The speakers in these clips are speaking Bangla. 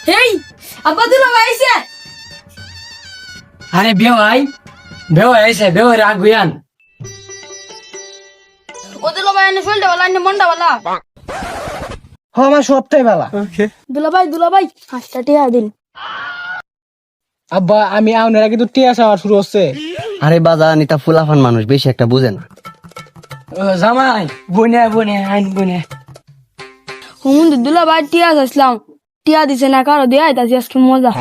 এই আব্বা দুলা ভাই আইছে। আরে বেওয়াই আইছে বেওয়াই রাগুয়ান। ও দুলা ভাই এনে শুনতে বলা এনে মনটা বলা। আমার সবটাই ভালো। দুলা ভাই 5টা টিয়া দিন। আব্বা আমি আউনের আগে তো টিয়া চাওয়া শুরু হচ্ছে। আরে বাজান এটা ফুলাফান মানুষ বেশি একটা বুঝে না। জামাই বনে আইন বনে। হুম দুলা ভাই টিয়া আসলাম। টিয়া দিছে না কারো দেয়া আইতাছি আজকে মজা।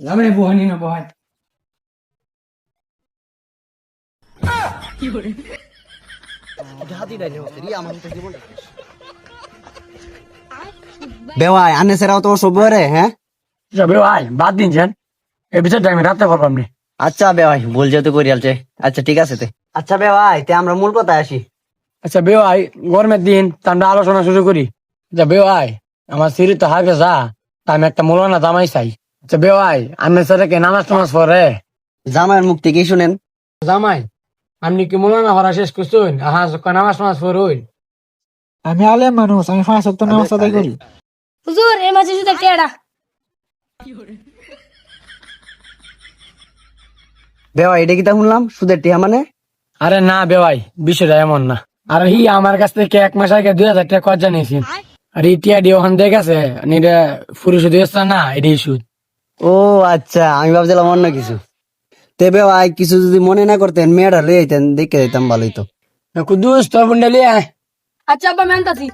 জামাই বহনি না বহাই। বেওয়াই আনে সেরাও তো সব রে। হ্যাঁ বেওয়াই বাদ দিন যান এই বিচারটা আমি রাখতে পারবাম নি। আচ্ছা বেওয়াই ভুল যেহেতু করিয়ালছে। আচ্ছা ঠিক আছে তে। আচ্ছা বেওয়াই তে আমরা মূল কথায় আসি। আচ্ছা বেওয়াই গরমের দিন তা আমরা আলোচনা শুরু করি। আচ্ছা বেওয়াই আমার সিঁড়ি তো হাফে যা তা আমি একটা মৌলানা জামাই চাই। আচ্ছা বেওয়াই আমি স্যার কে নামাজ টামাজ পড়ে। জামাইয়ের মুখ থেকেই শুনেন। জামাই আপনি কি মৌলানা পড়া শেষ করছেন? নামাজ টামাজ পড়ুন। আমি আলেম মানুষ, আমি 5 ওয়াক্ত নামাজ আদায় করি। হুজুর এই মাঝে শুধু টিয়াটা। বেওয়াই এটা কি তা শুনলাম সুদের টিহা মানে? আরে না বেওয়াই বিষয়টা এমন না। আর আমার কাছ থেকে 1 মাস আগে 2000 টাকা কর্জা নিয়েছি। আর ইটিয়া ডি ওখান দেখে আছে এটা ফুরি সুদ না এটাই সুদ। ও আচ্ছা আমি ভাবছিলাম অন্য কিছু। তে বেওয়াই কিছু যদি মনে না করতেন মেয়েটা লয়ে আইতেন দেখে দিতাম ভালোই তো। কুদ্দুস তোর বুন্ডালি আচ্ছা আব্বা মেনতাছি।